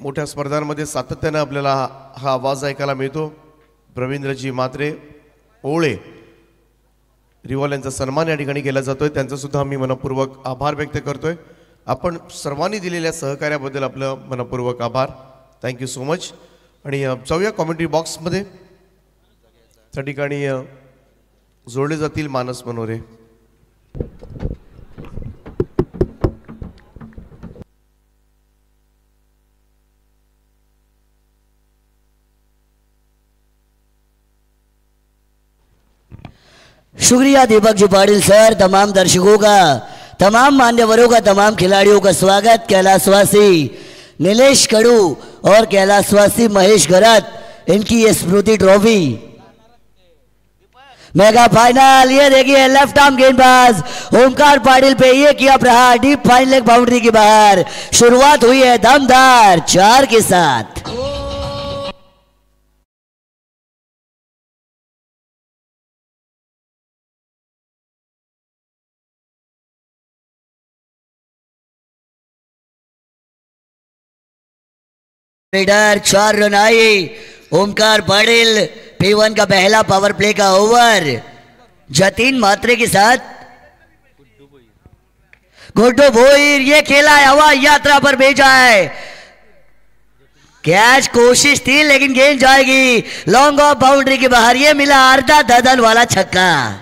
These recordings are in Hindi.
मोठ्या स्पर्धांमध्ये सातत्याने आपल्याला हा आवाज ऐकायला मिळतो। प्रवींद्रजी मात्रे ओळे रिवॉल यांचा सन्मान या ठिकाणी केला जातोय, त्यांचा सुद्धा मी मनपूर्वक आभार व्यक्त करतोय। आपण सर्वांनी दिलेल्या सहकार्याबद्दल आपलं मनपूर्वक आभार, थँक्यू सो मच। आणि जाऊया कॉमेंट्री बॉक्समध्ये, त्या ठिकाणी जोडले जातील मानस मनोरे। शुक्रिया दीपक जी पाटिल सर, तमाम दर्शकों का, तमाम मान्यवरों का, तमाम खिलाड़ियों का स्वागत। कैलाशवासी नीलेश कड़ू और कैलाशवासी महेश गरत, इनकी ये स्मृति ट्रॉफी मेगा फाइनल। ये देखिए लेफ्ट आर्म गेंदबाज ओमकार पाटिल पे ये किया प्रहार डीप फाइन लेग बाउंड्री के बाहर। शुरुआत हुई है दमदार 4 के साथ। रेडर 4 रन आए। ओमकार पाटिल P1 का पहला पावर प्ले का ओवर जतिन मात्रे के साथ गुड्डू भोईर ये खेला है, हवा यात्रा पर भेजा है। कैच कोशिश थी लेकिन गेंद जाएगी लॉन्ग ऑफ बाउंड्री के बाहर। ये मिला अर्धा ददन वाला छक्का।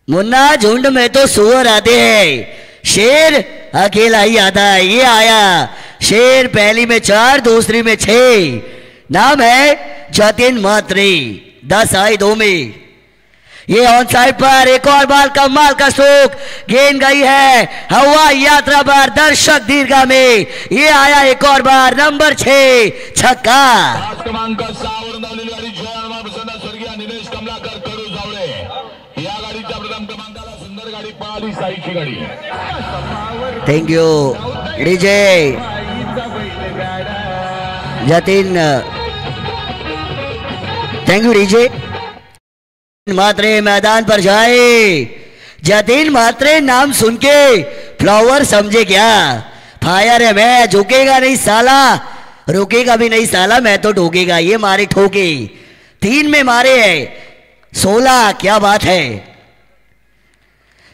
मुन्ना झुंड में तो सुअर आते हैं, शेर अकेला ही आता है। ये आया शेर, पहली में 4 दूसरी में 6। नाम है जतिन मात्रे, 10 आए 2 में। ये ऑन साइड पर एक और बाल कमाल का स्ट्रोक, गेंद गई है हवा यात्रा पर दर्शक दीर्घा में। ये आया एक और बार नंबर 6 छक्का। Thank you DJ Jatin, thank you DJ. Matre मैदान पर जाए। जतिन मात्रे नाम सुन के फ्लावर समझे क्या? फायर है मैं, झुकेगा नहीं साला, रुकेगा भी नहीं साला, मैं तो ठोकेगा। ये मारे ठोके, 3 में मारे है 16, क्या बात है।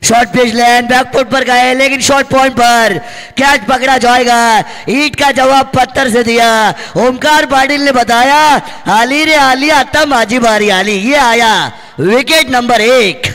शॉर्ट पिच लैंड बैकफुट पर गए लेकिन शॉर्ट पॉइंट पर कैच पकड़ा जाएगा। ईट का जवाब पत्थर से दिया। ओमकार पाटिल ने बताया आली रे आली आता माझी बारी आली। ये आया विकेट नंबर 1।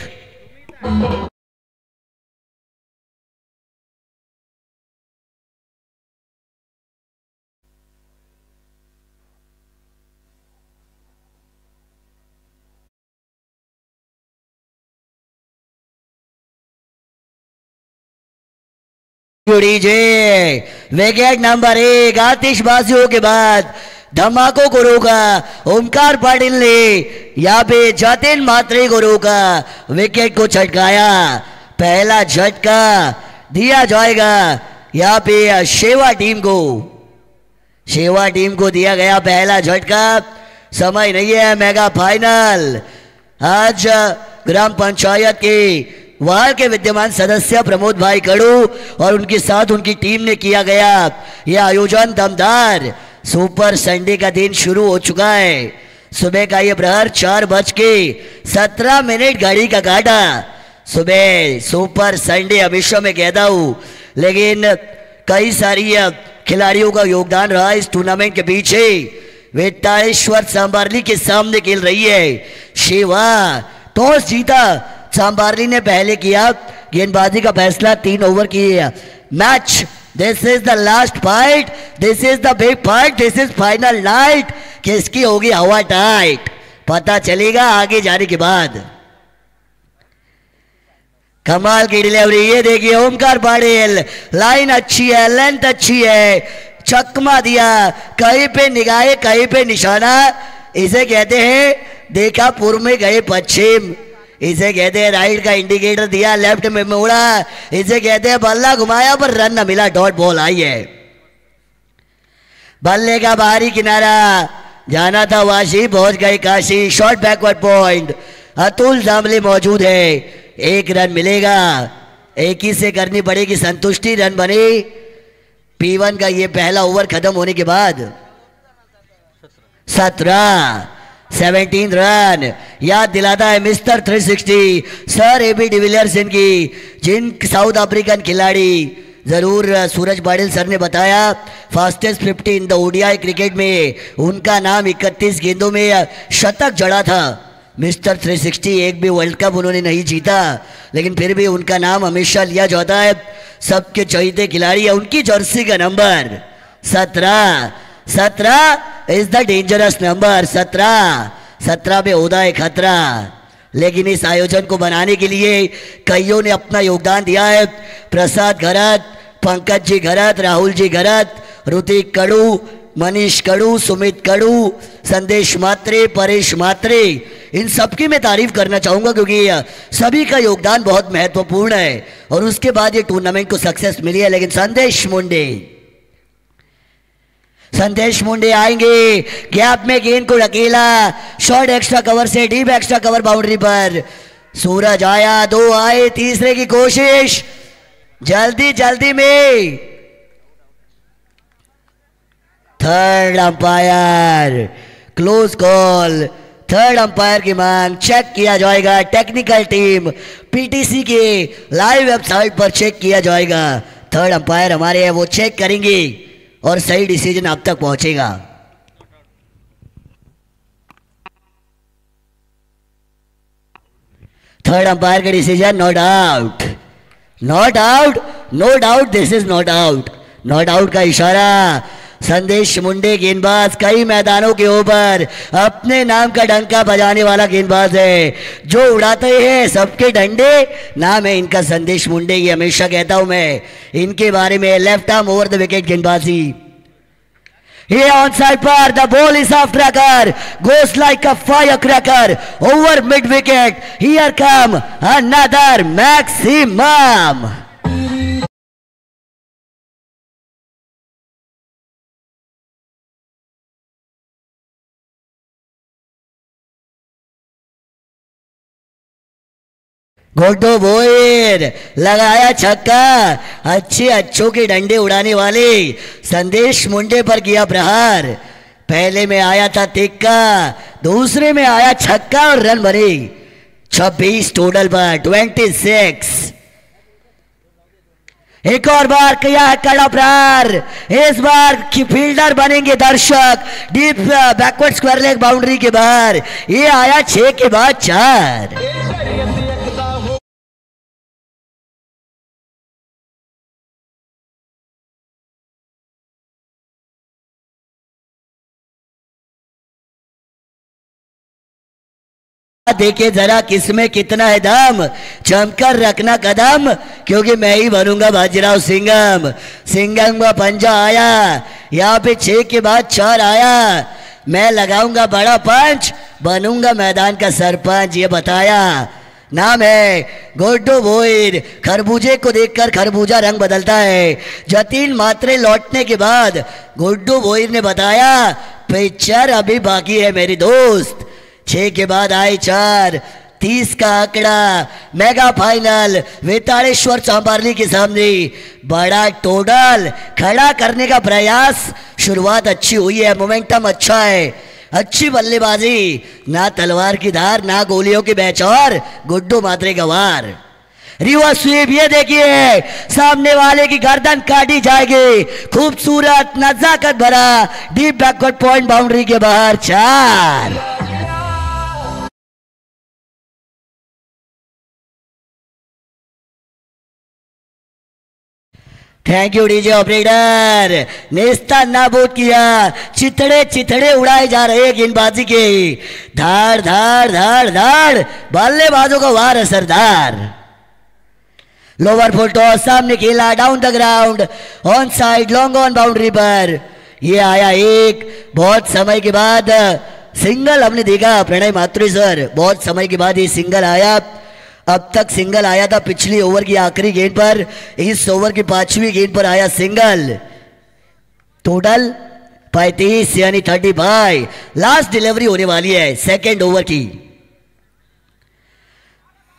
Wicket number 1। आतिशबाजियों के बाद धमाकों को रोका ओमकार पाटिल ने, यहाँ पे जतिन मात्रे को रोका, विकेट को छटकाया। पहला झटका दिया जाएगा यहाँ पे शेवा टीम को, शेवा टीम को दिया गया पहला झटका। समय नहीं है मेगा फाइनल। आज ग्राम पंचायत के वार्ड के विद्यमान सदस्य प्रमोद भाई कड़ू और उनके साथ उनकी टीम ने किया गया यह आयोजन दमदार। सुपर संडे का दिन शुरू हो चुका है। सुबह का ये प्रहर 4:17 घड़ी का काटा। सुबह सुपर संडे हमेशा मैं कहता हूँ, लेकिन कई सारी खिलाड़ियों का योगदान रहा इस टूर्नामेंट के पीछे। वेतालेश्वर सांबारली के सामने खेल रही है शिवा। टॉस जीता सांबारली ने पहले किया, गेंदबाजी का फैसला 3 ओवर की match. This is the last fight, this is the big fight, this is final night. किसकी होगी हवा टाइट, पता चलेगा आगे जाने के बाद। कमाल की डिलीवरी, ये देखिए ओमकार पाटिल, लाइन अच्छी है, लेंथ अच्छी है, चकमा दिया, कहीं पे निगाहे कहीं पे निशाना। इसे कहते हैं देखा पूर्व में गए पश्चिम, इसे कहते हैं राइट का इंडिकेटर दिया, लेफ्ट में मुड़ा, इसे कहते हैं बल्ला घुमाया पर रन न मिला, डॉट बॉल आई है। बल्ले का बाहरी किनारा जाना था वाशी, पहुंच गए Kashi. Short backward point, Atul Jamle मौजूद है। एक रन मिलेगा, एक ही से करनी पड़ेगी संतुष्टि। रन बने P1 का ये पहला ओवर खत्म होने के बाद 17 रन। याद दिलाता है मिस्टर 360 सर AB डिविलियर्स इनकी, जिन साउथ अफ्रीकन खिलाड़ी, जरूर सूरज पाटिल सर ने बताया fastest 50 in the ODI cricket में उनका नाम 31 गेंदों में शतक जड़ा था। मिस्टर 360 एक भी वर्ल्ड कप उन्होंने नहीं जीता, लेकिन फिर भी उनका नाम हमेशा लिया जाता है। सबके चहीते खिलाड़ी है, उनकी जर्सी का number 17 is the dangerous number. 17 पे होता है खतरा। लेकिन इस आयोजन को बनाने के लिए कईयों ने अपना योगदान दिया है। प्रसाद घरत, पंकज जी घरत, राहुल जी घरत, ऋतिक कड़ू, मनीष कड़ू, सुमित कड़ू, संदेश मात्रे, परेश मात्रे, इन सबकी मैं तारीफ करना चाहूंगा क्योंकि सभी का योगदान बहुत महत्वपूर्ण है और उसके बाद ये टूर्नामेंट को सक्सेस मिली है। लेकिन संदेश मुंडे आएंगे, गैप में गेंद को ढकेला, शॉर्ट एक्स्ट्रा कवर से डीप एक्स्ट्रा कवर बाउंड्री पर। सूरज आया, 2 आए, तीसरे की कोशिश, जल्दी में। Third umpire, close call, third umpire की मांग। चेक किया जाएगा, टेक्निकल टीम PTC के लाइव वेबसाइट पर चेक किया जाएगा। थर्ड अंपायर हमारे हैं, वो चेक करेंगे और सही डिसीजन आप तक पहुंचेगा। थर्ड अंपायर का decision not out, no doubt, this is not out का इशारा। संदेश मुंडे गेंदबाज कई मैदानों के ऊपर अपने नाम का डंका बजाने वाला गेंदबाज है, जो उड़ाते हैं सबके डंडे। नाम है इनका संदेश मुंडे, ये हमेशा कहता हूं मैं इनके बारे में। Left arm over the wicket गेंदबाजी, ये ऑन साइड पर, the ball is off tracker, goes like a fire cracker over mid wicket. Here come another maximum. Goto Boyar लगाया छक्का, अच्छों के डंडे उड़ाने वाले संदेश मुंडे पर किया प्रहार। पहले में आया था तिक्का, दूसरे में आया छक्का और रन बने 26 टोटल पर 26। एक और बार किया है कड़ा प्रहार, इस बार फील्डर बनेंगे दर्शक। Deep backward square leg boundary के बाहर, ये आया 6 के बाद 4। देखिए जरा किसमें कितना है दम, जमकर रखना कदम, क्योंकि मैं ही बनूंगा बाजीराव सिंघम। सिंघम का पंजा आया, यहाँ पे 6 के बाद 4 आया। मैं लगाऊंगा बड़ा पंच, बनूंगा मैदान का सरपंच, ये बताया। नाम है गोड्डो बोयर। खरबूजे को देखकर खरबूजा रंग बदलता है। जतीन मात्रे लौटने के बाद गोड्डो बोयर ने बताया पिक्चर अभी बाकी है मेरी दोस्त। 6 के बाद आए 4, 30 का आंकड़ा। मेगा फाइनल वेताड़ेश्वर सांबारली के सामने बड़ा टोटल खड़ा करने का प्रयास। शुरुआत अच्छी हुई है, मोमेंटम अच्छा है, अच्छी बल्लेबाजी, ना तलवार की धार ना गोलियों की बैचौर, गुड्डू मात्रे गवार। रिवर्स स्वीप, ये देखिए सामने वाले की गर्दन काटी जाएगी। खूबसूरत नजाकत भरा डीप बैकवर्ड पॉइंट बाउंड्री के बाहर 4। थैंक यू डीजे ऑपरेटर, नेस्ता नाबूद किया। चिथड़े उड़ाए जा रहे गेंदबाजी के। धाड़ धाड़ धाड़ धाड़, बल्लेबाजों का वार है सरदार। लोअर फुल टॉस, सामने खेला, down the ground, on side, long on boundary पर। ये आया एक, बहुत समय के बाद सिंगल हमने देखा। प्रणय मात्रे सर, बहुत समय के बाद ये सिंगल आया। अब तक सिंगल आया था पिछली ओवर की आखिरी गेंद पर, इस ओवर की 5वीं गेंद पर आया सिंगल। टोटल 35 यानी 35। लास्ट डिलीवरी होने वाली है सेकेंड ओवर की।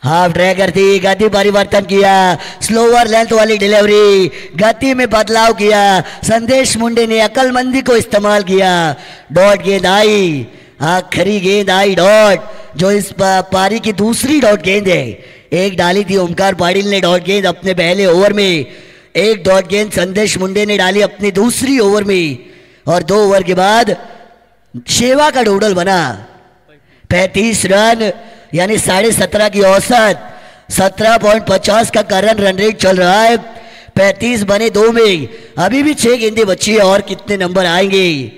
हाफ ट्रैकर थी, गति परिवर्तन किया, स्लोअर लेंथ वाली डिलीवरी, गति में बदलाव किया। संदेश मुंडे ने अकलमंदी को इस्तेमाल किया। डॉट गेंद आई, आखिरी गेंद आई डॉट, जो इस पारी की दूसरी डॉट गेंद है। एक डाली थी ओमकार पाटिल ने डॉट गेंद अपने पहले ओवर में, एक डॉट गेंद संदेश मुंडे ने डाली अपनी दूसरी ओवर में, और 2 ओवर के बाद शेवा का टोटल बना 35 रन, यानी 17.5 की औसत, 17.50 का करंट रन रेट चल रहा है। 35 बने 2 में, अभी भी 6 गेंदें बची है और कितने नंबर आएंगे।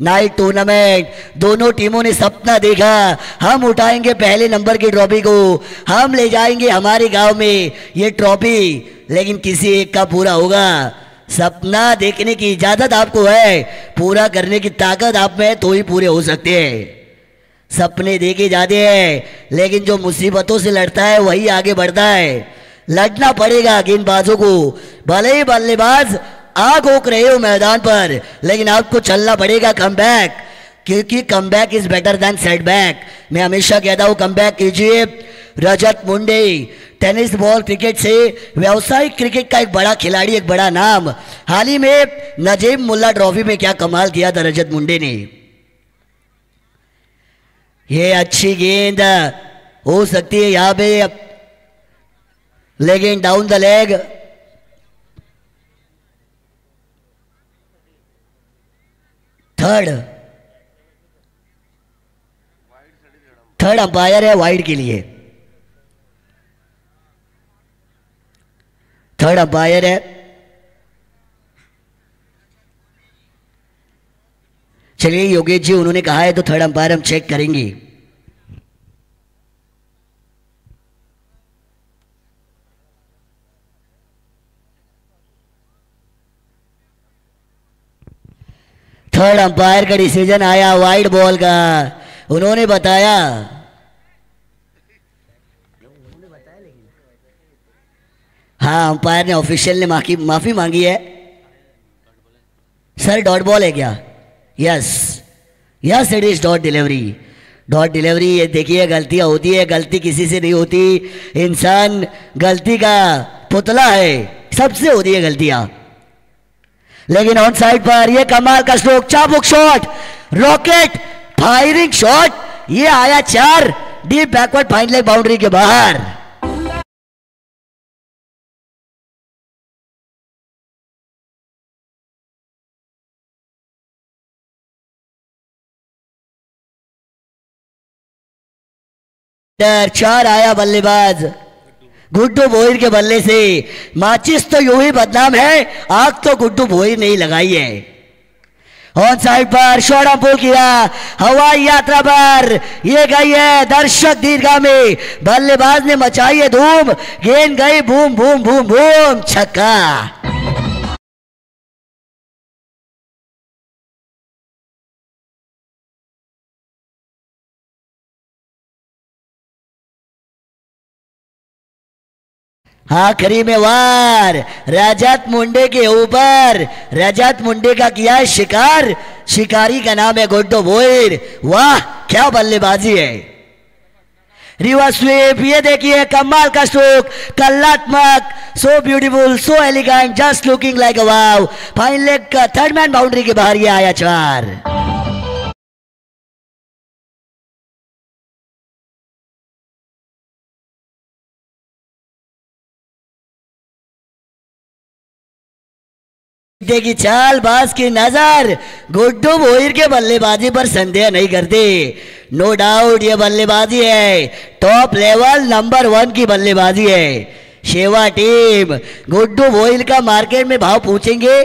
नाइट टूर्नामेंट, दोनों टीमों ने सपना देखा, हम उठाएंगे पहले नंबर की ट्रॉफी को, हम ले जाएंगे हमारे गांव में ये ट्रॉफी, लेकिन किसी एक का पूरा होगा। सपना देखने की इजाजत आपको है, पूरा करने की ताकत आप में है तो ही पूरे हो सकते हैं। सपने देखे जाते हैं, लेकिन जो मुसीबतों से लड़ता है वही आगे बढ़ता है। लड़ना पड़ेगा गेंदबाजों को, भले ही बल्लेबाज आग ओक रहे हो मैदान पर, लेकिन आपको चलना पड़ेगा कमबैक, क्योंकि comeback is better than setback. मैं हमेशा कहता हूँ कमबैक कीजिए। रजत मुंडे टेनिस बॉल क्रिकेट से व्यावसायिक क्रिकेट का एक बड़ा खिलाड़ी, एक बड़ा नाम। हाल ही में नजीम मुल्ला ट्रॉफी में क्या कमाल किया था रजत मुंडे ने। ये अच्छी गेंद हो सकती है यहां पे, लेकिन down the leg. Third umpire है वाइड के लिए, थर्ड अंपायर है। चलिए योगेश जी उन्होंने कहा है तो थर्ड अंपायर हम चेक करेंगे। थर्ड अंपायर का डिसीजन आया वाइड बॉल का, उन्होंने बताया। हाँ अंपायर ने, ऑफिशियल ने माफी मांगी है। सर डॉट बॉल है क्या? Yes yes it is dot delivery. Dot delivery, ये देखिए गलतियां होती है, गलती किसी से नहीं होती, इंसान गलती का पुतला है, सबसे होती है गलतियां। लेकिन ऑन साइड पर ये कमाल का स्ट्रोक, चाबुक शॉट, रॉकेट फायरिंग शॉट, ये आया 4 deep backward fine leg boundary के बाहर। चार आया बल्लेबाज गुड्डू भोईर के बल्ले से। माचिस तो यूं ही बदनाम है, आग तो गुड्डू भोईर ने ही लगाई है। ऑन साइड पर शॉट पुल किया, हवाई यात्रा पर ये गई है दर्शक दीर्घा में, बल्लेबाज ने मचाई है धूम, गेंद गई बूम बूम बूम बूम, छक्का। आखिरी में वार रजत मुंडे के ऊपर, रजत मुंडे का किया शिकार, शिकारी का नाम है गुड्डू भोईर। वाह क्या बल्लेबाजी है, रिवर्स स्वीप, ये देखिए कमाल का स्ट्रोक, कलात्मक, so beautiful, so elegant, just looking like अ वाव। फाइन लेग का थर्ड मैन बाउंड्री के बाहर ये आया 4। की चाल बाज की नजर, गुड्डू भोईर के बल्लेबाजी पर संदेह नहीं करते। नो डाउट ये बल्लेबाजी है, टॉप लेवल नंबर 1 की बल्लेबाजी है। शेवा टीम गुड्डू भोईर का मार्केट में भाव पूछेंगे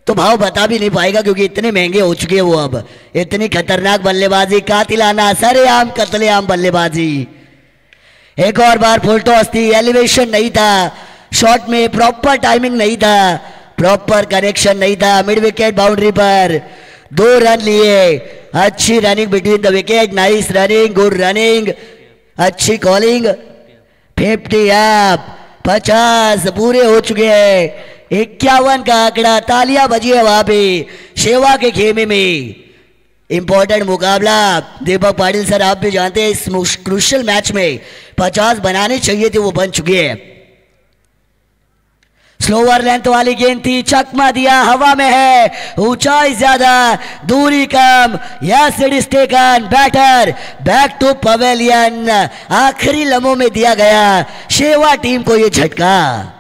तो भाव बता भी नहीं पाएगा, क्योंकि इतने महंगे हो चुके हैं वो अब। इतनी खतरनाक बल्लेबाजी, कातिलाना सरेआम कत्लेआम बल्लेबाजी। एक और बार फुल टॉस थी, एलिवेशन नहीं था, शॉट में प्रॉपर टाइमिंग नहीं था, प्रॉपर कनेक्शन नहीं था। मिड विकेट बाउंड्री पर 2 रन लिए, अच्छी running between the wicket, nice running, good running, अच्छी कॉलिंग। 50 अप, 50 पूरे हो चुके हैं। 51 का आंकड़ा, तालियां बजी है वहां पे शेवा के खेमे में। इंपॉर्टेंट मुकाबला दीपक पाटिल सर, आप भी जानते हैं इस क्रूशियल मैच में 50 बनाने चाहिए थे, वो बन चुके हैं। स्लोअर लेंथ वाली गेंद थी, चकमा दिया, हवा में है, ऊंचाई ज्यादा दूरी कम, yes it is taken, batter back to pavilion. आखिरी लम्हों में दिया गया शेवा टीम को यह झटका।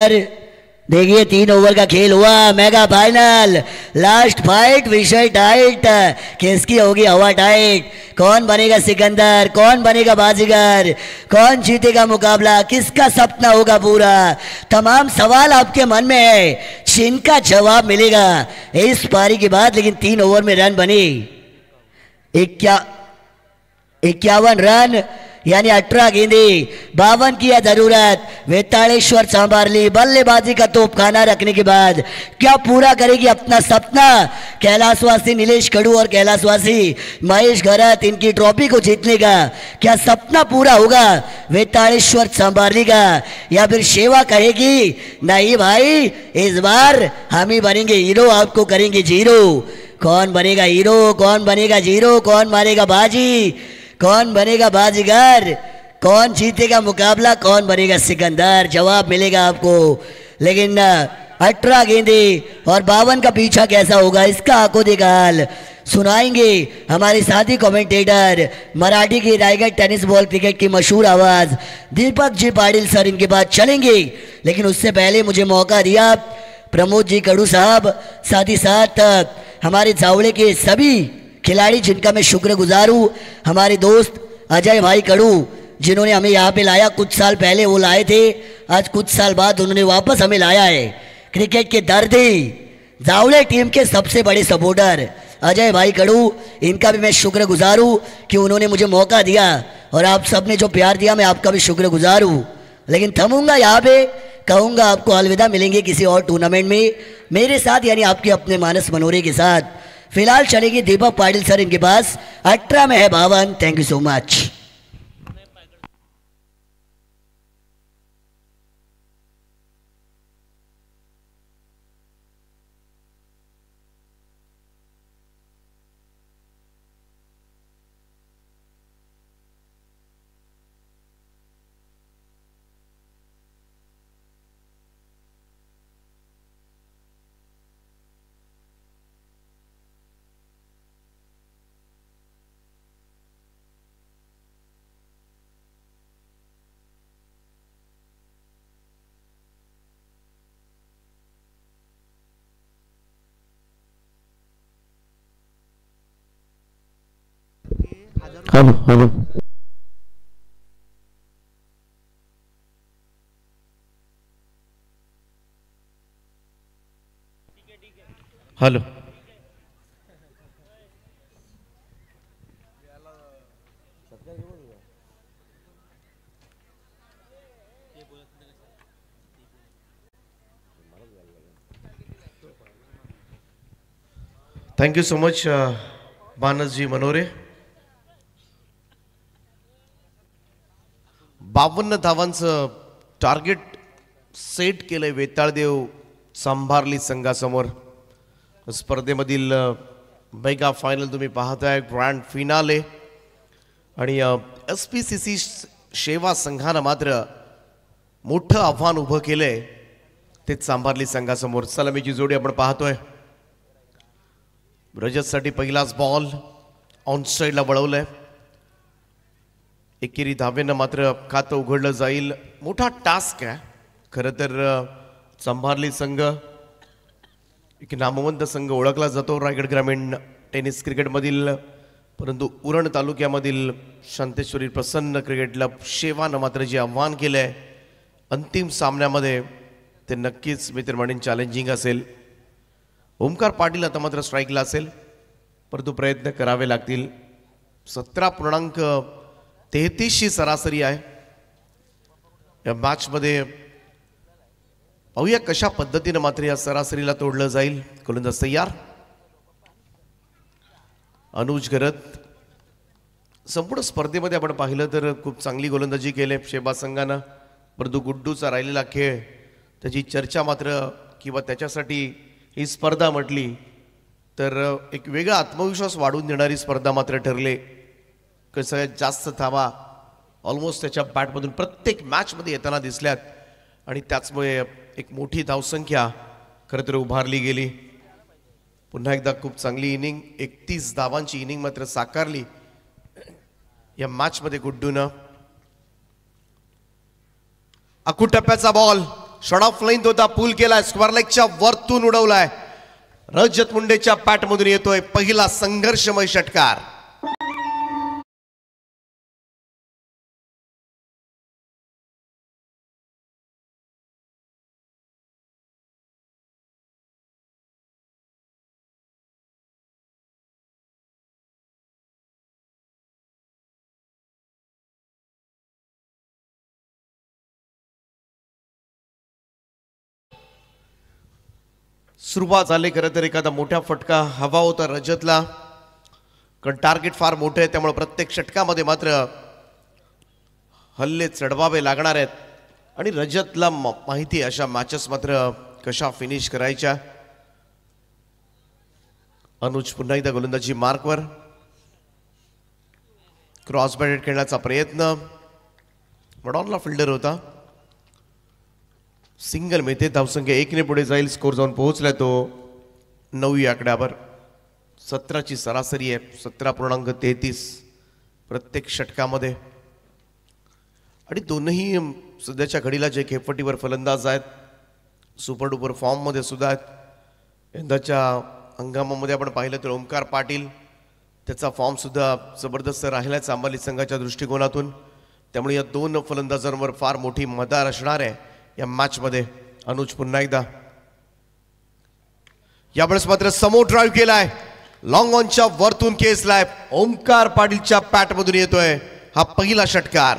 देखिए 3 ओवर का खेल हुआ, मेगा फाइनल, लास्ट फाइट, विषय टाइट, किसकी होगी हवा टाइट, कौन बनेगा सिकंदर, कौन बनेगा बाजीगर, कौन जीतेगा मुकाबला, किसका सपना होगा पूरा। तमाम सवाल आपके मन में है, जिनका जवाब मिलेगा इस पारी के बाद। लेकिन 3 ओवर में रन बने 51 रन, यानी 18 गेंदे, 52 की है जरूरत। वेताड़ेश्वर सांबारली बल्लेबाजी का तोपखाना रखने के बाद क्या पूरा करेगी अपना सपना। कैलाशवासी नीलेश कड़ू और कैलाशवासी महेश घरत, इनकी ट्रॉफी को जीतने का क्या सपना पूरा होगा वेताड़ेश्वर सांबारली का, या फिर शेवा कहेगी नहीं भाई इस बार हम ही बनेंगे हीरो, आपको करेंगे जीरो। कौन बनेगा हीरो, कौन बनेगा जीरो, कौन मारेगा बाजी, कौन बनेगा बाजीगर, कौन जीतेगा मुकाबला, कौन बनेगा सिकंदर, जवाब मिलेगा आपको। लेकिन 18 गेंदे और 52 का पीछा कैसा होगा, इसका आंखों देखा हाल सुनाएंगे हमारे साथी कमेंटेटर, मराठी की रायगढ़ टेनिस बॉल क्रिकेट की मशहूर आवाज दीपक जी पाटिल सर, इनके बाद चलेंगे। लेकिन उससे पहले मुझे मौका दिया प्रमोद जी कड़ू साहब, साथ ही साथ हमारे जावड़े के सभी खिलाड़ी जिनका मैं शुक्रगुजार हूँ, हमारे दोस्त अजय भाई कड़ू जिन्होंने हमें यहाँ पे लाया। कुछ साल पहले वो लाए थे, आज कुछ साल बाद उन्होंने वापस हमें लाया है। क्रिकेट के दर्दी जावड़े टीम के सबसे बड़े सपोर्टर अजय भाई कड़ू, इनका भी मैं शुक्रगुजार हूँ कि उन्होंने मुझे मौका दिया, और आप सब ने जो प्यार दिया मैं आपका भी शुक्रगुजार हूँ। लेकिन थमूंगा यहाँ पे, कहूँगा आपको अलविदा, मिलेंगे किसी और टूर्नामेंट में मेरे साथ, यानी आपके अपने मानस मनोरे के साथ। फिलहाल चलेगी दीपक पाटिल सर, इनके पास 18 में है 52। Thank you so much. Hello hello hello thank you so much Manas ji Manore. 52 धावांचं टार्गेट सेट केलंय वेताळदेव सांभारली संघासमोर। स्पर्धेमधील मेगा फायनल तुम्ही पाहताय, ग्रँड फिनाले, आणि SPCC शेवा संघानं मात्र मोठं आव्हान उभं केलंय तेच सांभारली संघासमोर सलामीची जोडी आपण पाहतोय. रजतसाठी पहिलाच बॉल ऑन साईडला वळवलाय. एकेरी धावेनं मात्र खातं उघडलं जाईल. मोठा टास्क आहे खरं तर. संभारली संघ एक नामवंत संघ ओळखला जातो रायगड ग्रामीण टेनिस क्रिकेटमधील, परंतु उरण तालुक्यामधील शांतेश्वरी प्रसन्न क्रिकेट क्लब शेवानं मात्र जे आव्हान केलंय अंतिम सामन्यामध्ये ते नक्कीच मित्रमंडळीं चॅलेंजिंग असेल. ओमकार पाटील आता मात्र स्ट्राईकला असेल, परंतु प्रयत्न करावे लागतील. 17.33 सरासरी आहे या मॅचमध्ये. पाहूया कशा पद्धतीने मात्र या सरासरीला तोडलं जाईल. गोलंदाज तयार अनुज गरत. संपूर्ण स्पर्धेमध्ये आपण पाहिलं तर खूप चांगली गोलंदाजी केली शेबा संघानं, परंतु गुड्डूचा राहिलेला खेळ त्याची चर्चा मात्र किंवा त्याच्यासाठी ही स्पर्धा म्हटली तर एक वेगळा आत्मविश्वास वाढवून देणारी स्पर्धा मात्र ठरले. सगळ्यात जास्त धावा ऑलमोस्ट त्याच्या बॅटमधून प्रत्येक मॅचमध्ये येताना दिसल्यात आणि त्याचमुळे एक मोठी धावसंख्या खरं तर उभारली गेली. पुन्हा एकदा खूप चांगली इनिंग, 31 धावांची इनिंग मात्र साकारली या मॅचमध्ये गुड्डूनं. अकू टप्प्याचा बॉल शॉट ऑफ लाईन होता, पूल केलाय, स्क्वेअर लेगच्या वरतून उडवलाय. रजत मुंडेच्या पॅटमधून येतोय पहिला संघर्षमय षटकार. सुरुवात झाली खरं तर एखादा मोठा फटका हवा होता रजतला, कारण टार्गेट फार मोठे आहे, त्यामुळे प्रत्येक षटकामध्ये मात्र हल्ले चढवावे लागणार आहेत आणि रजतला माहिती अशा मॅचेस मात्र कशा फिनिश करायच्या. अनुज पुन्हा एकदा गोलंदाजी मार्कवर. क्रॉस बॅटेड खेळण्याचा प्रयत्न, मडॉनला फिल्डर होता. सिंगल मिळते, धावसंख्या 1ने पुढे जाईल. स्कोर जाऊन पोहोचलाय तो 9 आकड्यावर. 17ची सरासरी आहे, 17.33 प्रत्येक षटकामध्ये. आणि दोनही सध्याच्या घडीला जे खेळपट्टीवर फलंदाज आहेत, सुपर डुपर फॉर्ममध्ये सुद्धा आहेत. यंदाच्या हंगामामध्ये आपण पाहिलं तर ओमकार पाटील त्याचा फॉर्म सुद्धा जबरदस्त राहिलाय सांभारली संघाच्या दृष्टिकोनातून. त्यामुळे या दोन फलंदाजांवर फार मोठी मदार असणार आहे या मॅचमध्ये. अनुज पुन्हा एकदा यावेळेस मात्र समोर ड्राईव्ह केलाय, लॉंग ऑनच्या वरतून केसलाय. ओमकार पाटीलच्या पॅटमधून येतोय हा पहिला षटकार.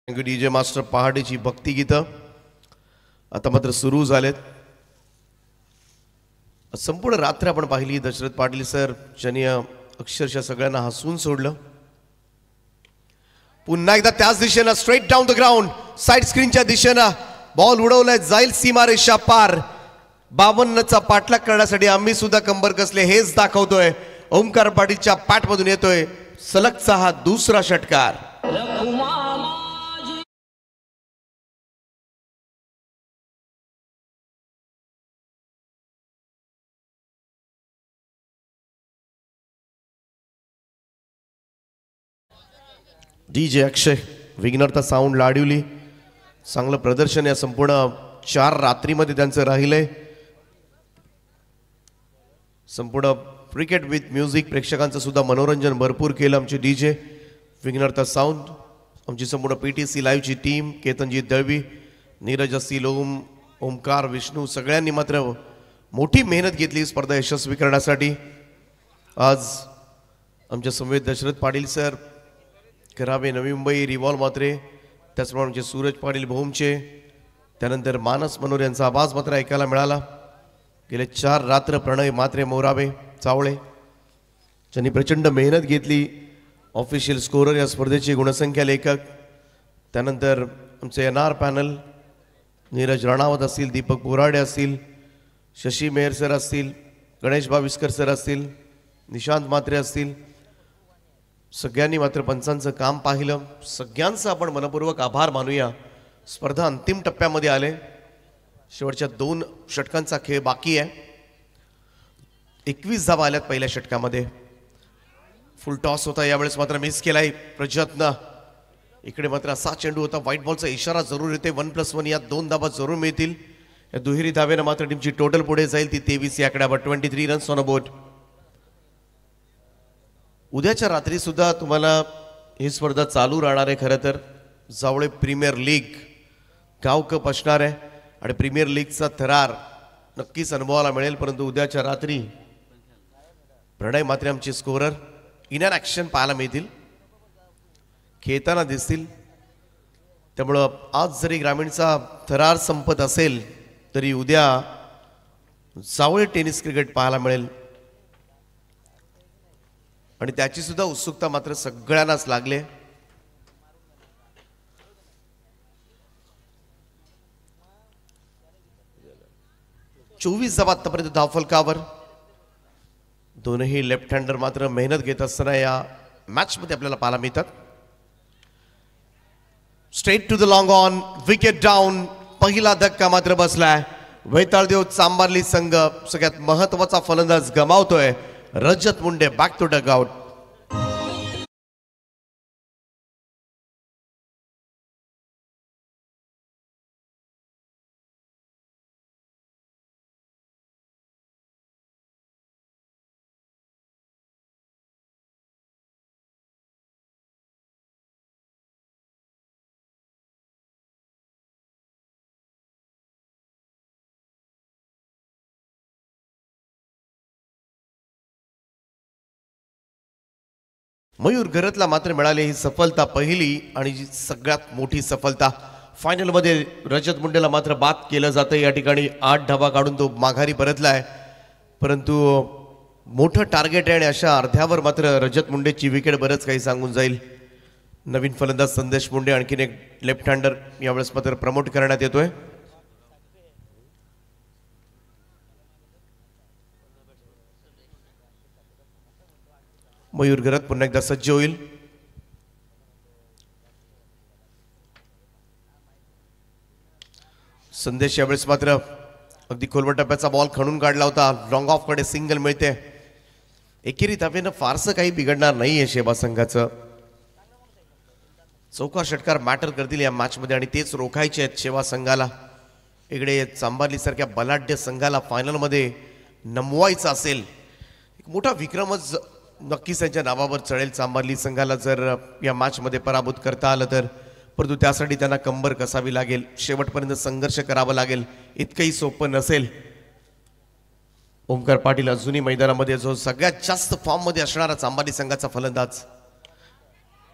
डीजे मास्टर पहाटेची भक्तिगीतं आता मात्र सुरू झालेत. संपूर्ण रात्र आपण पाहिली दशरथ पाटील सर ज्यांनी अक्षरशः सगळ्यांना हसून सोडलं. पुन्हा एकदा त्याच दिशेनं straight down the ground, side स्क्रीनच्या दिशेनं बॉल उडवलाय, जाईल सीमारेषा पार. 52चा पाठलाग करण्यासाठी आम्ही सुद्धा कंबर कसले हेच दाखवतोय. ओमकार पाटीलच्या पॅटमधून येतोय सलगचा हा दुसरा षटकार. डीजे अक्षय विग्नरचा साऊंड लाडवली. चांगलं प्रदर्शन या संपूर्ण 4 रात्रीमध्ये त्यांचं राहिलंय. संपूर्ण क्रिकेट विथ म्युझिक प्रेक्षकांचं सुद्धा मनोरंजन भरपूर केलं आमचे डीजे विग्नरचा साऊंड. आमची संपूर्ण PTC लाईव्हची टीम, केतनजी दळवी, नीरज असील, ओमकार, विष्णू सगळ्यांनी मात्र मोठी मेहनत घेतली स्पर्धा यशस्वी करण्यासाठी. आज आमच्या समवेत दशरथ पाटील सर, करावे नवी मुंबई, रिव्हॉल्व मात्रे, त्याचप्रमाणे आमचे सूरज पाटील भोमचे, त्यानंतर मानस मनोर यांचा आवाज मात्र ऐकायला मिळाला. गेले 4 रात्र प्रणय मात्रे, मोरावे, चावळे ज्यांनी प्रचंड मेहनत घेतली. ऑफिशियल स्कोरर या स्पर्धेचे गुणसंख्या लेखक, त्यानंतर आमचे NR पॅनल नीरज राणावत असतील, दीपक बोराडे असतील, शशी मेहर सर असतील, गणेश भाविस्कर सर असतील, निशांत म्हात्रे असतील, सगळ्यांनी मात्र पंचांचं काम पाहिलं. सगळ्यांचं आपण मनपूर्वक आभार मानूया. स्पर्धा अंतिम टप्प्यामध्ये आले. शेवटच्या 2 षटकांचा खेळ बाकी आहे. 21 धावा आल्यात पहिल्या षटकामध्ये. फुल टॉस होता, यावेळेस मात्र मिस केलाय प्रजतनं. इकडे मात्र असा चेंडू होता, व्हाईट बॉलचा इशारा जरूर येते. 1+1 यात 2 धावा जरूर मिळतील. या दुहेरी धावेनं मात्र टीमची टोटल पुढे जाईल ती 23 या आकड्यावर. 23 रन्स ऑन अ बोर्ड. उद्याच्या रात्री सुद्धा तुम्हाला ही स्पर्धा चालू राहणार आहे. खरं तर जावळे प्रीमियर लीग गाव कप असणार आहे आणि प्रीमियर लीगचा थरार नक्कीच अनुभवायला मिळेल. परंतु उद्याच्या रात्री प्रणय मात्रे आमचे स्कोरर इन अन ॲक्शन पाहायला मिळतील, खेळताना दिसतील. त्यामुळं आज जरी ग्रामीणचा थरार संपत असेल तरी उद्या जावळे टेनिस क्रिकेट पाहायला मिळेल आणि त्याची सुद्धा उत्सुकता मात्र सगळ्यांनाच लागले. चोवीस धावा आतापर्यंत धावफलकावर. दोनही लेफ्ट हँडर मात्र मेहनत घेत असताना या मॅच मध्ये आपल्याला पाहायला मिळतात. Straight to the long on, wicket down. पहिला धक्का मात्र बसलाय. वैताळदेव चांबारली संघ सगळ्यात महत्वाचा फलंदाज गमावतोय. रजत मुंडे बॅक टू डग आउट. मयूर घरतला मात्र मिळाली ही सफलता पहिली आणि सगळ्यात मोठी सफलता. फायनलमध्ये रजत मुंडेला मात्र बाद केलं जातं. या ठिकाणी 8 धावा काढून तो माघारी परतलाय. परंतु मोठं टार्गेट आहे आणि अशा अर्ध्यावर मात्र रजत मुंडेची विकेट बरंच काही सांगून जाईल. नवीन फलंदाज संदेश मुंडे, आणखीन एक लेफ्ट हँडर यावेळेस मात्र प्रमोट करण्यात येतोय. मयूर घरत पुन्हा एकदा सज्ज होईल. संदेश यावेळेस मात्र अगदी खोलवर टप्प्याचा बॉल खणून काढला होता. लॉंग ऑफ कडे सिंगल मिळते. एकेरी धावेनं फारसं काही बिघडणार नाहीये शेवा संघाचं. चौकार षटकार मॅटर करतील या मॅच मध्ये आणि तेच रोखायचे आहेत शेवा संघाला. इकडे चांबारली सारख्या बलाढ्य संघाला फायनल मध्ये नमवायचं असेल, एक मोठा विक्रमच नक्कीच त्यांच्या नावावर चढेल चांबारली संघाला जर या मॅच मध्ये पराभूत करता आलं तर. परंतु त्यासाठी त्यांना कंबर कसावी लागेल, शेवटपर्यंत संघर्ष करावा लागेल. इतकंही सोपं नसेल. ओमकार पाटील अजूनही मैदानामध्ये जो सगळ्यात जास्त फॉर्म मध्ये असणारा चांबारली संघाचा फलंदाज.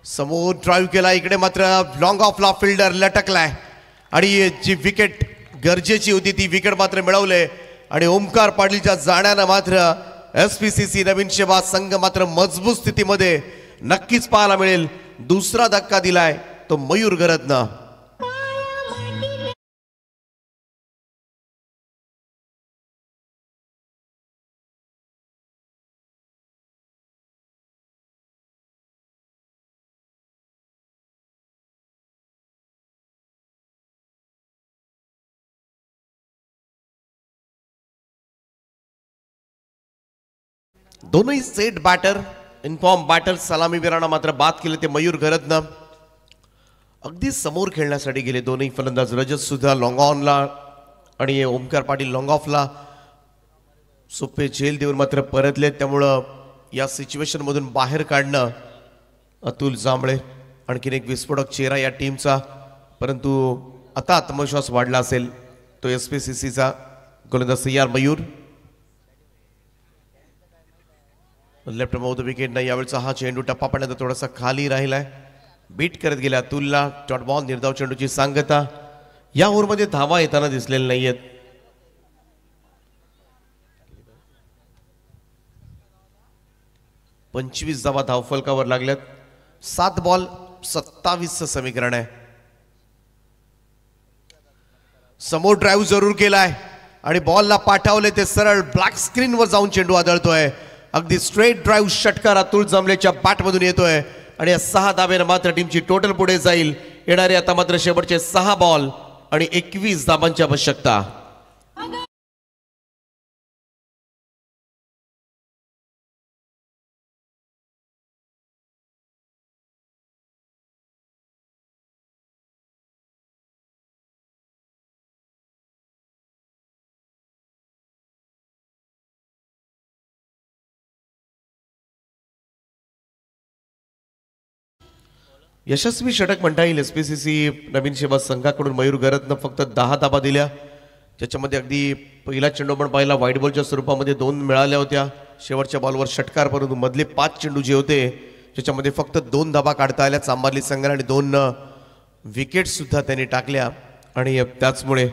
समोर ड्राईव्ह केला. इकडे मात्र लॉंग ऑफला फिल्डर लटकलाय आणि जी विकेट गरजेची होती ती विकेट मात्र मिळवले. आणि ओमकार पाटीलच्या जाण्यानं मात्र SPCC नवीन शेवा संघ मात्र मजबूत स्थितीमध्ये नक्कीच पाहायला मिळेल. दुसरा धक्का दिलाय तो मयूर घरतनं. दोनही सेट बॅटर, इन्फॉर्म बॅटर सलामीवीरांना मात्र बाद केले ते मयूर घरतनं. अगदी समोर खेळण्यासाठी गेले दोनही फलंदाज. रजत सुद्धा लॉंग ऑनला आणि ओमकार पाटील लॉंग ऑफला सोपे झेल देऊन मात्र परतले. त्यामुळं या सिच्युएशन मधून बाहेर काढणं अतुल जांभळे आणखीन एक विस्फोटक चेहरा या टीमचा. परंतु आता आत्मविश्वास वाढला असेल तो SPCCचा गोलंदाज तयार मयूर. लेफ्ट माउथ विकेट नाही. यावेळचा हा चेंडू टप्पा पडण्याचा थोडासा खाली राहिलाय. बीट करत गेला अतुलला. डॉट बॉल निर्धाव चेंडूची सांगता. या ओव्हरमध्ये धावा येताना दिसलेल्या नाहीयेत. पंचवीस धावा धावफलकावर लागल्यात. 7 बॉल 27 समीकरण आहे. समोर ड्राईव्ह जरूर केलाय आणि बॉलला पाठवले ते सरळ ब्लॅक स्क्रीनवर जाऊन चेंडू आदळतोय. अगदी स्ट्रेट ड्राईव्ह षटकार अतुल जांभळेच्या बॅटमधून येतोय आणि या 6 धाब्याने मात्र टीमची टोटल पुढे जाईल. येणारे आता मात्र शेवटचे 6 बॉल आणि 21 धाबांची आवश्यकता. यशस्वी षटक म्हणता येईल. SPCC नवीन सेवा संघाकडून मयूर गरतनं फक्त 10 धाबा दिल्या, ज्याच्यामध्ये अगदी पहिला चेंडू पण पाहिला व्हाईट बॉलच्या स्वरूपामध्ये 2 मिळाल्या होत्या. शेवटच्या बॉलवर षटकार, परंतु मधले 5 चेंडू जे होते ज्याच्यामध्ये फक्त 2 धाबा काढता आल्या चांबारली संघाला आणि 2 विकेट सुद्धा त्यांनी टाकल्या. आणि त्याचमुळे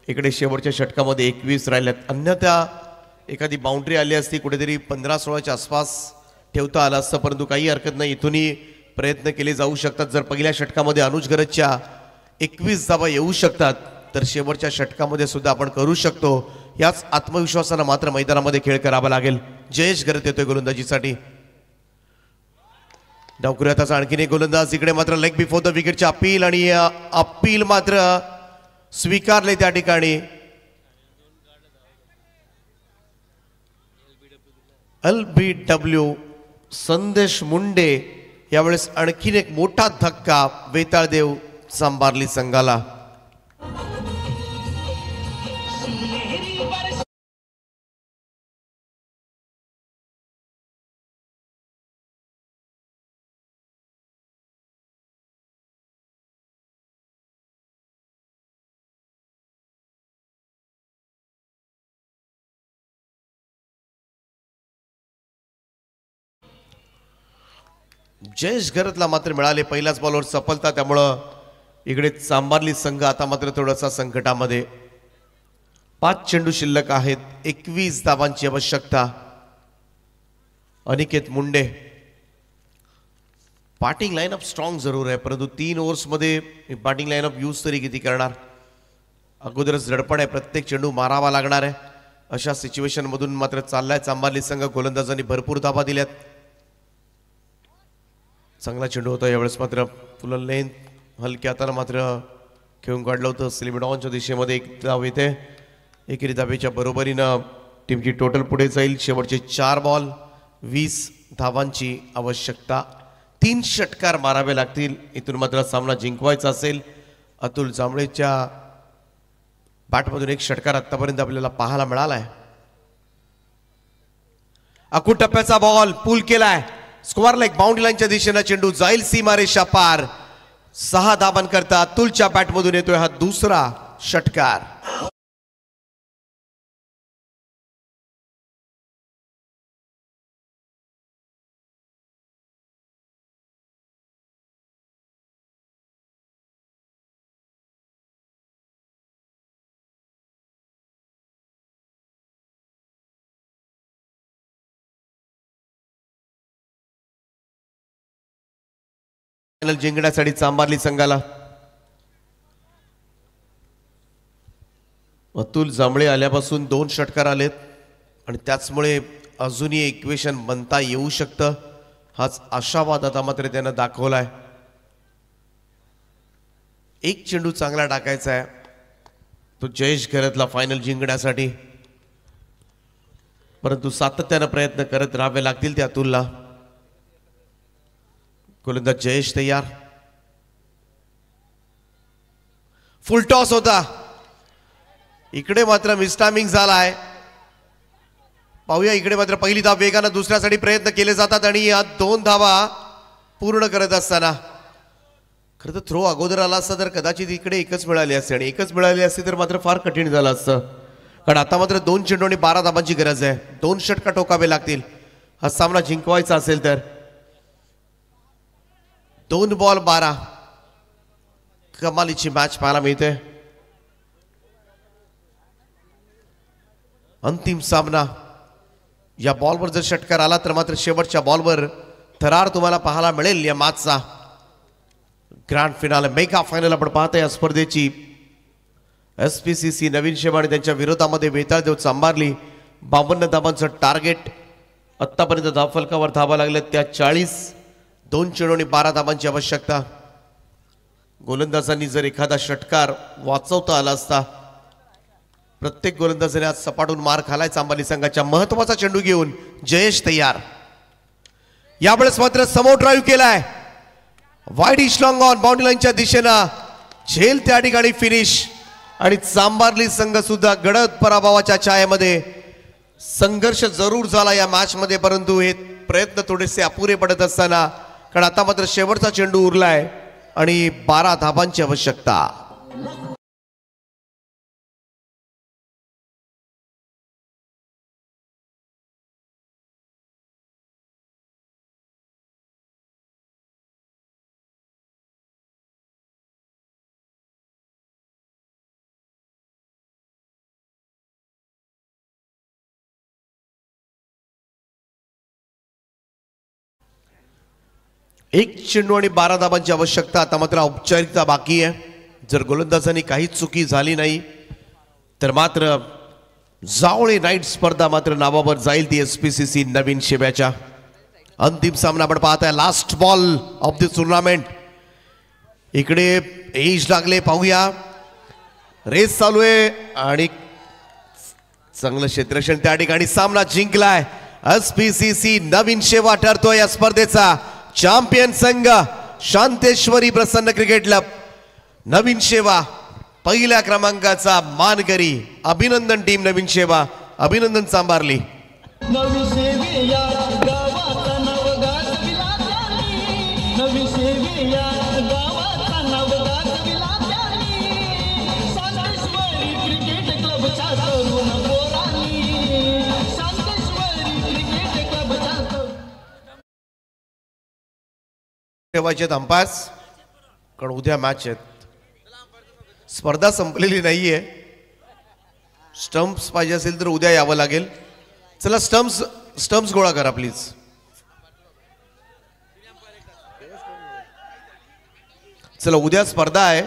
इकडे शेवटच्या षटकामध्ये 21 राहिल्यात. अन्यथा एखादी बाउंड्री आली असती, कुठेतरी 15-16च्या आसपास ठेवता आलं असतं, परंतु काही हरकत नाही, इथूनही प्रयत्न केले जाऊ शकतात. जर पहिल्या षटकामध्ये अनुज गरजच्या 21 धाबा येऊ शकतात तर शेवटच्या षटकामध्ये सुद्धा आपण करू शकतो. याच आत्मविश्वासानं मात्र मैदानामध्ये खेळ करावा लागेल. जयेश गरत येतोय गोलंदाजीसाठी. डावखुऱ्याचा आणखीन एक गोलंदाज. इकडे मात्र लेग बिफोर द विकेटच्या अपील आणि अपील मात्र स्वीकारले त्या ठिकाणी. LBW संदेश मुंडे. यावेळेस आणखीन एक मोठा धक्का वेताळदेव चांबारली संघाला. जयेश गरतला मात्र मिळाले पहिल्याच बॉलवर सफलता, त्यामुळं इकडे चांबारली संघ आता मात्र थोडासा संकटामध्ये. 5 चेंडू शिल्लक आहेत, 21 धाबांची आवश्यकता. अनिकेत मुंडे. बॅटिंग लाईनअप स्ट्रॉंग जरूर आहे, परंतु 3 ओव्हर्समध्ये बॅटिंग लाईनअप यूज तरी किती करणार. अगोदरच धडपड आहे, प्रत्येक चेंडू मारावा लागणार आहे. अशा सिच्युएशन मधून मात्र चाललाय चांबारली संघ. गोलंदाजांनी भरपूर धाबा दिल्यात. चांगला चेंडू होता यावेळेस, मात्र फुल लेंथ हलक्या हातानं मात्र खेळून काढलं होतं. स्लिम डाऊनच्या दिशेमध्ये 1 धाव येते. एकेरी धावेच्या बरोबरीनं टीमची टोटल पुढे जाईल. शेवटचे 4 बॉल 20 धावांची आवश्यकता. 3 षटकार मारावे लागतील इथून मात्र सामना जिंकवायचा असेल. अतुल जांभळेच्या बॅटमधून 1 षटकार आतापर्यंत आपल्याला पाहायला मिळालाय. अकूट टप्प्याचा बॉल पूल केलाय. स्क्वेअर लेग बाउंड्री लाईनच्या दिशेनं चेंडू जाईल सीमारेषा पार. 6 धाबांकरता अतुलच्या बॅटमधून येतोय हा दुसरा षटकार. जिंकण्यासाठी चांबारली संघाला अतुल जांभळे आल्यापासून 2 षटकार आलेत आणि त्याचमुळे अजूनही इक्वेशन बनता येऊ शकतं. हाच आशावाद आता मात्र त्यानं दाखवलाय. 1 चेंडू चांगला टाकायचा आहे तो जयेश गरतला फायनल जिंकण्यासाठी, परंतु सातत्यानं प्रयत्न करत राहावे लागतील त्या अतुलला. गोलंदाज जयेश तयार. फुल टॉस होता. इकडे मात्र मिसटायमिंग झालाय. पाहूया इकडे मात्र पहिली धाव वेगानं दुसऱ्यासाठी प्रयत्न केले जातात आणि या 2 धावा पूर्ण करत असताना खरं तर थ्रो अगोदर आला असता तर कदाचित इकडे 1च मिळाली असते आणि 1च मिळाली असते तर मात्र फार कठीण झालं असतं. कारण आता मात्र 2 चेंडू आणि 12 धाबांची गरज आहे. 2 षटकार ठोकावे लागतील हा सामना जिंकवायचा असेल तर. 2 बॉल 12. कमालीची मॅच पाहायला मिळते. अंतिम सामना. या बॉलवर जर षटकार आला तर मात्र शेवटच्या बॉलवर थरार तुम्हाला पाहायला मिळेल या मॅचचा. ग्रँड फिनाले मेगा फायनल आपण पाहतोय या स्पर्धेची. SPCC नवीन शेवा आणि त्यांच्या विरोधामध्ये वेताळ देव चांभारली 52 धावांचं टार्गेट. आतापर्यंत धावफलकावर धावा लागल्या त्या 40. 2 चेंडू आणि 12 धावांची आवश्यकता. गोलंदाजांनी जर एखादा षटकार वाचवता आला असता. प्रत्येक गोलंदाजाने आज सपाटून मार खालाय चांभारली संघाच्या. महत्वाचा चेंडू घेऊन जयेश तयार. यावेळेस मात्र समोर ड्राईव्ह केलाय. वाईड इश लॉंग ऑन बाउंड्री लाईनच्या दिशेनं झेल त्या ठिकाणी फिनिश. आणि चांभारली संघ सुद्धा गडद पराभवाच्या छायेमध्ये. संघर्ष जरूर झाला या मॅच मध्ये, परंतु हे प्रयत्न थोडेसे अपुरे पडत असताना, कारण आता मात्र शेवटचा चेंडू उरलाय आणि 12 धावांची आवश्यकता. एक चेंडू आणि 12 धावांची आवश्यकता. आता मात्र औपचारिकता बाकी आहे. जर गोलंदाजांनी काही चुकी झाली नाही तर मात्र जावळे नाईट स्पर्धा मात्र नावावर जाईल ती SPCC नवीन शेव्याच्या. अंतिम सामना आपण पाहत आहे. Last ball of the tournament. इकडे एज लागले, पाहूया. रेस चालू आहे आणि चांगलं क्षेत्ररक्षण त्या ठिकाणी. सामना जिंकलाय SPCC नवीन शेवा ठरतोय या स्पर्धेचा चॅम्पियन संघ. शांतेश्वरी प्रसन्न क्रिकेट क्लब नवीन शेवा पहिल्या क्रमांकाचा मानकरी. अभिनंदन टीम नवीन शेवा, अभिनंदन चांभारली. ठेवायचे अंपायर्स, कारण उद्या मॅच आहेत. स्पर्धा संपलेली नाहीये. स्टंप्स पाहिजे असेल तर उद्या यावं लागेल. चला स्टंप्स गोळा करा प्लीज. चला उद्या स्पर्धा आहे.